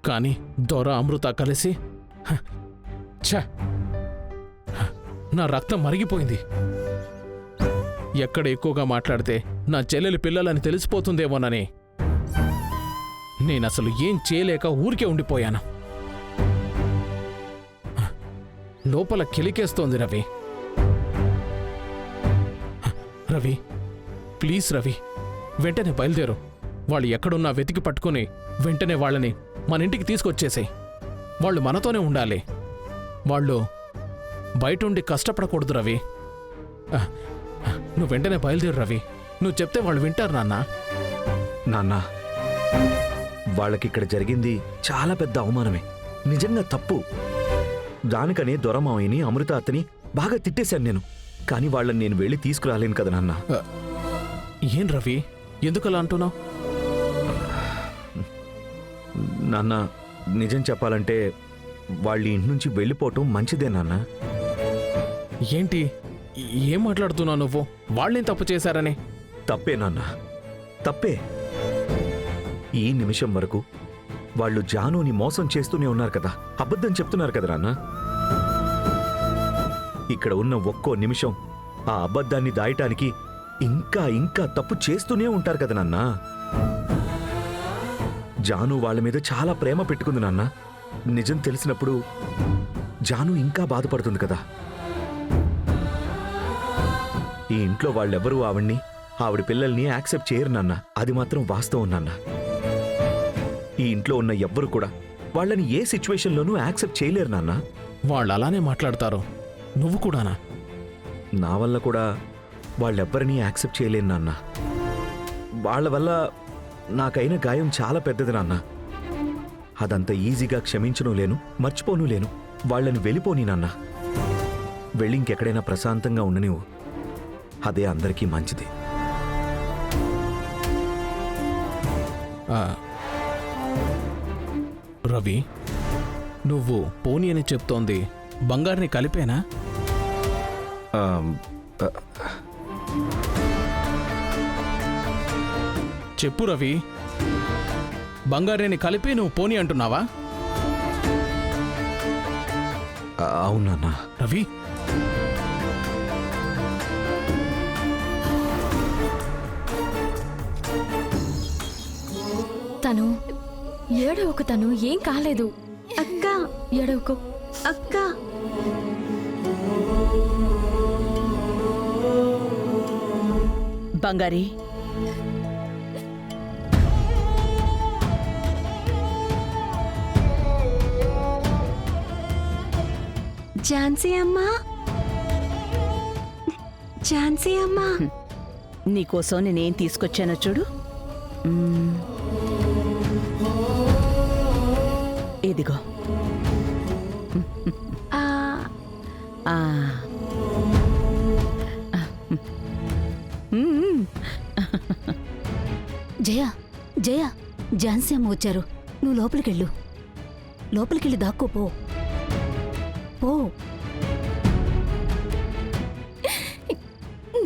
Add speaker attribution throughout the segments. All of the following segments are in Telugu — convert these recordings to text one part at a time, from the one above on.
Speaker 1: కానీ దొర అమృత కలిసి ఛ! నా రక్తం మరిగిపోయింది. ఎక్కడ ఎక్కువగా మాట్లాడితే నా చెల్లెలి పిల్లలని తెలిసిపోతుందేమోనని నేనసలు ఏం చేయలేక ఊరికే ఉండిపోయాను. లోపల కిలికేస్తోంది రవి. రవి, ప్లీజ్ రవి, వెంటనే బయలుదేరు. వాళ్ళు ఎక్కడున్నా వెతికి పట్టుకుని వెంటనే వాళ్ళని మన ఇంటికి తీసుకొచ్చేసాయి. వాళ్ళు మనతోనే ఉండాలి. వాళ్ళు బయటుండి కష్టపడకూడదు రవి. నువ్వు వెంటనే బయలుదేరు రవి. నువ్వు చెప్తే వాళ్ళు వింటారు నాన్నా.
Speaker 2: నాన్నా, వాళ్ళకిక్కడ జరిగింది చాలా పెద్ద అవమానమే, నిజంగా తప్పు. దానికనే దొరమావయ్యని అమృత అత్తని బాగా తిట్టేశాను నేను. కానీ వాళ్ళని నేను వెళ్ళి తీసుకురాలేను కదా నాన్న.
Speaker 1: ఏం రవి, ఎందుకలా అంటున్నావు?
Speaker 2: నాన్న, నిజం చెప్పాలంటే వాళ్ళ ఇంటి నుంచి వెళ్ళిపోవటం మంచిదే నాన్న.
Speaker 1: ఏంటి, ఏం మాట్లాడుతున్నావు నువ్వు? వాళ్ళేం తప్పు చేశారని?
Speaker 2: తప్పే నాన్న, తప్పే. ఈ నిమిషం వరకు వాళ్ళు జానుని మోసం చేస్తూనే ఉన్నారు కదా, అబద్ధం చెప్తున్నారు కదా నాన్న. ఇక్కడ ఉన్న ఒక్కో నిమిషం ఆ అబద్ధాన్ని దాయటానికి ఇంకా ఇంకా తప్పు చేస్తూనే ఉంటారు కదా నాన్న. జాను వాళ్ళ మీద చాలా ప్రేమ పెట్టుకుంది నాన్న. నిజం తెలిసినప్పుడు జాను ఇంకా బాధపడుతుంది కదా. ఈ ఇంట్లో వాళ్ళెవరూ ఆవిడ పిల్లల్ని యాక్సెప్ట్ చేయరు నాన్న. అది మాత్రం వాస్తవం నాన్న. ఈ ఇంట్లో ఉన్న ఎవ్వరు కూడా వాళ్ళని ఏ సిచ్యువేషన్లోనూ యాక్సెప్ట్ చేయలేరు నాన్న.
Speaker 1: వాళ్ళు అలానే మాట్లాడతారు. నువ్వు కూడానా?
Speaker 2: నా వల్ల కూడా వాళ్ళెవ్వరినీ యాక్సెప్ట్ చేయలేను నాన్న. వాళ్ళ వల్ల నాకైన గాయం చాలా పెద్దది నాన్న. అదంత ఈజీగా క్షమించను లేను, మర్చిపోను లేను. వాళ్ళని వెళ్ళిపోని నాన్న. వెళ్ళి ఇంకెక్కడైనా ప్రశాంతంగా ఉండనివ్వు. అదే అందరికీ మంచిది.
Speaker 1: రవి, నువ్వు పోనీ అని చెప్తోంది బంగారుని కలిపేనా? చెప్పు రవి, బంగారుని కలిపి నువ్వు పోనీ అంటున్నావా?
Speaker 2: అవునన్నా.
Speaker 1: రవి,
Speaker 3: తను ఏడవకు, తను ఏం కాలేదు.
Speaker 4: అక్క,
Speaker 3: ఏడవకు
Speaker 4: అక్క.
Speaker 5: బంగారి,
Speaker 4: ఝాన్సీ అమ్మా, ఝాన్సీ అమ్మా.
Speaker 5: నీకోసం నేనేం తీసుకొచ్చానో చూడు. ఇదిగో.
Speaker 3: జయ, జయ, ఝాన్సీ అమ్మ వచ్చారు. నువ్వు లోపలికెళ్ళు. లోపలికెళ్ళి దాక్కోపో. పో.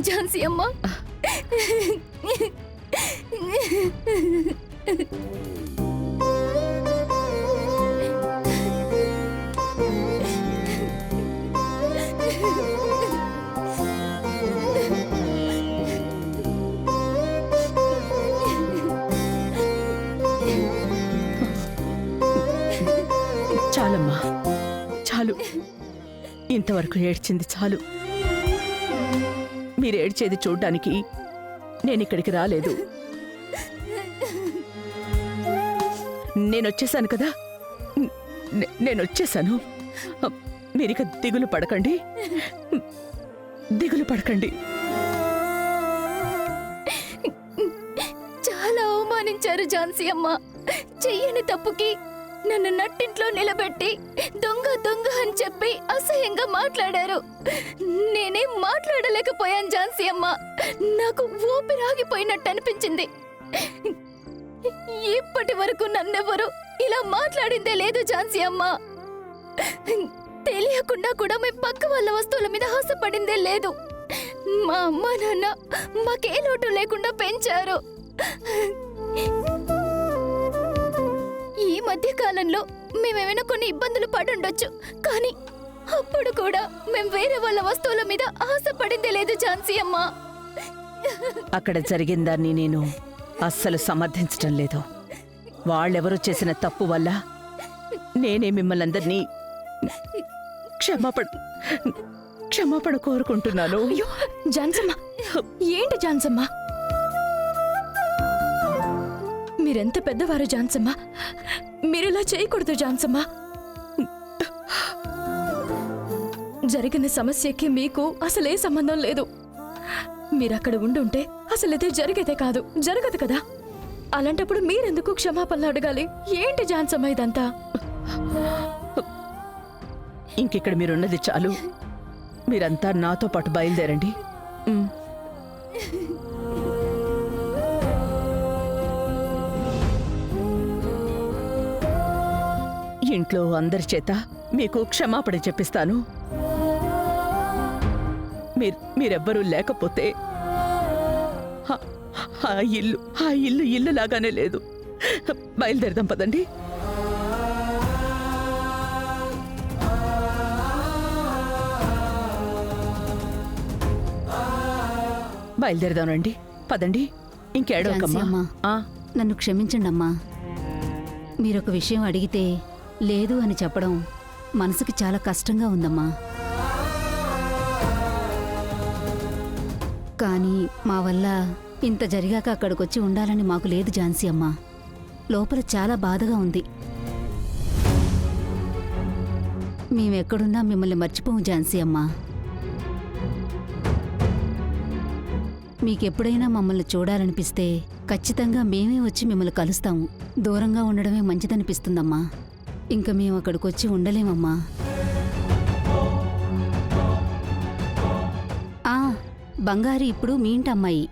Speaker 3: ఝాన్సీ అమ్మ,
Speaker 5: చాలమ్మా, చాలు. ఇంతవరకు ఏడ్చింది చాలు. మీరు ఏడ్చేది చూడ్డానికి నేనిక్కడికి రాలేదు. నేనొచ్చేసాను కదా, నేనొచ్చేసాను. మీరిక దిగులు పడకండి, దిగులు పడకండి.
Speaker 3: చాలా అవమానించారు ఝాన్సీ అమ్మ. చెయ్యని తప్పుకి నన్ను నట్టింట్లో నిలబెట్టి దొంగ దొంగ అని చెప్పి అసహ్యంగా మాట్లాడారు. నేనేం మాట్లాడలేకపోయాను ఝాన్సీ అమ్మ. నాకు ఊపిరాగిపోయినట్టు అనిపించింది. ఇప్పటి వరకు నన్నెవరు ఇలా మాట్లాడిందే లేదు ఝాన్సీ అమ్మ. తెలియకుండా కూడా మీ పక్క వాళ్ళ వస్తువుల మీద ఆశపడిందే లేదు. మా అమ్మ నాన్న మాకే లోటు లేకుండా పెంచారు. ఈ మధ్య కాలంలో మేమేమైనా కొన్ని ఇబ్బందులు పడుండొచ్చు, కానీ అప్పుడు కూడా మేం వేరే వాళ్ళ వస్తువుల మీద ఆశపడిందే లేదు ఝాన్సీ అమ్మ.
Speaker 5: అక్కడ జరిగిందాన్ని నేను అస్సలు సమర్థించటం లేదు. వాళ్ళెవరో చేసిన తప్పు వల్ల నేనే మిమ్మల్ని అందరినీ క్షమాపణ కోరుకుంటున్నాను.
Speaker 6: అయ్యో ఝాన్సమ్మ, ఏంటి ఝాన్సమ్మ? మీరెంత పెద్దవారు ఝాన్సమ్మ, మీరిలా చేయకూడదు ఝాన్సమ్మ. జరిగిన సమస్యకి మీకు అసలే సంబంధం లేదు. మీరక్కడ ఉండుంటే అసలు ఇదే జరిగేదే కాదు, జరగదు కదా. అలాంటప్పుడు మీరెందుకు క్షమాపణలు అడగాలి? ఏంటి ఝాన్సమ్మ ఇదంతా?
Speaker 5: ఇంకిక్కడ మీరున్నది చాలు. మీరంతా నాతో పాటు బయలుదేరండి. ఉమ్. ఇంట్లో అందరి చేత మీకు క్షమాపణ చెప్పిస్తాను. మీరెవ్వరూ లేకపోతే ఆ ఇల్లు ఇల్లులాగానే లేదు. బయలుదేరదాం పదండి. బయలుదేరదానండి, పదండి. ఇంకేడోకమ్మా.
Speaker 7: ఝాన్సీ అమ్మా, నన్ను క్షమించండమ్మా. మీరొక విషయం అడిగితే లేదు అని చెప్పడం మనసుకి చాలా కష్టంగా ఉందమ్మా. కానీ మా వల్ల ఇంత జరిగాక అక్కడికొచ్చి ఉండాలని మాకు లేదు ఝాన్సీ అమ్మా. లోపల చాలా బాధగా ఉంది. మేమెక్కడున్నా మిమ్మల్ని మర్చిపోము ఝాన్సీ అమ్మా. మీకెప్పుడైనా మమ్మల్ని చూడాలనిపిస్తే ఖచ్చితంగా మేమే వచ్చి మిమ్మల్ని కలుస్తాము. దూరంగా ఉండడమే మంచిదనిపిస్తుందమ్మా. ఇంక మేము అక్కడికొచ్చి ఉండలేమమ్మా. బంగారి ఇప్పుడు మీ ఇంటి అమ్మాయి.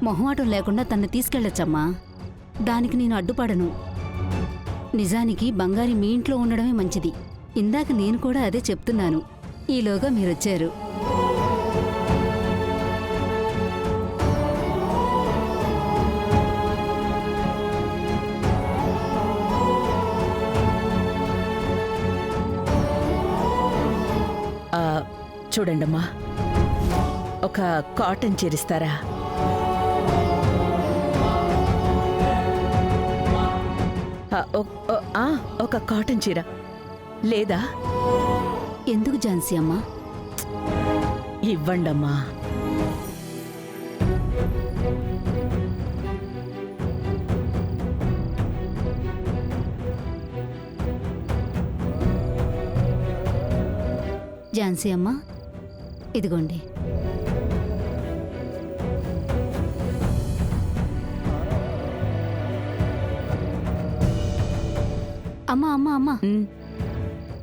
Speaker 7: మొహమాటం లేకుండా తన్ని తీసుకెళ్లొచ్చమ్మా. దానికి నేను అడ్డుపడను. నిజానికి బంగారి మీ ఇంట్లో ఉండడమే మంచిది. ఇందాక నేను కూడా అదే చెప్తున్నాను. ఈలోగా మీరొచ్చారు.
Speaker 5: చూడండమ్మా, ఒక కాటన్ చీరిస్తారా? ఒక కాటన్ చీర లేదా?
Speaker 7: ఎందుకు ఝాన్సీ అమ్మా?
Speaker 5: ఇవ్వండమ్మా.
Speaker 7: ఝాన్సీ అమ్మా, ఇదిగోండి. అమ్మా అమ్మా అమ్మా,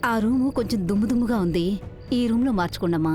Speaker 7: ఆ రూము కొంచెం దుమ్ముగా ఉంది. ఈ రూమ్లో మార్చుకోండమ్మా.